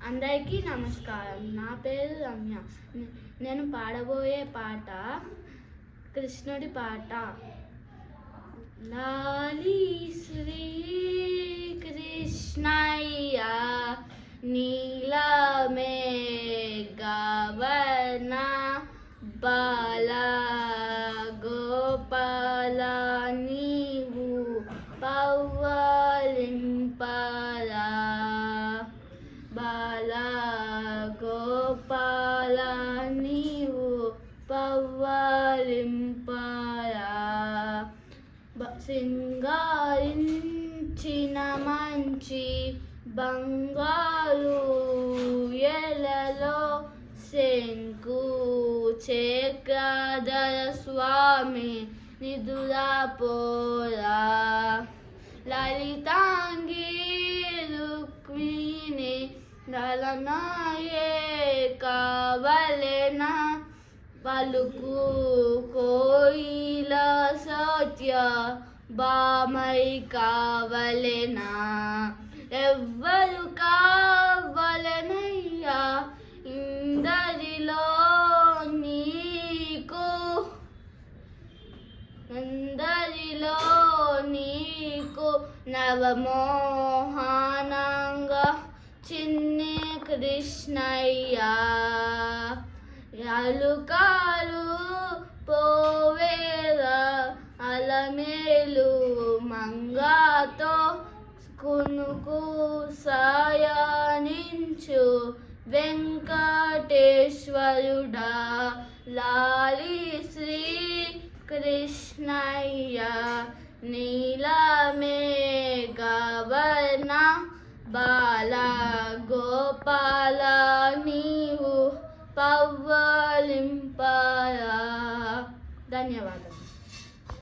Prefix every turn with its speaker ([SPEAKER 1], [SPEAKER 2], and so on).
[SPEAKER 1] అందరికీ నమస్కారం. నా పేరు రమ్య. నేను పాడబోయే పాట కృష్ణుడి పాట. లాలి శ్రీ కృష్ణయ్య నీలమే గవర్ణ బాల గోపాల నీవు పవ్వలింపరా బాల గోపాల నీవు పవ్వలింపరా సింగారించిన మంచి బంగారు ఎలలో శంకు చక్రధర స్వామి నిదురా పోరా లలితాంగి రుక్మిణి లలనాయే కావలెనా పలుకు కోయిల సత్య బామై కావలెనా ఎవ్వరు కావలెనయ్యా ఇందరిలో నీకు నవమోహనంగా చిన్ని కృష్ణయ్య అలుకాలు పోవేరా అలమేలు మంగాతో కునుకు సాయనించు వెంకటేశ్వరుడా లాలి శ్రీ కృష్ణయ్య నీలమే గవర్ణ బాల గోపాల నీవు పవ్వలింపరా. ధన్యవాదాలు.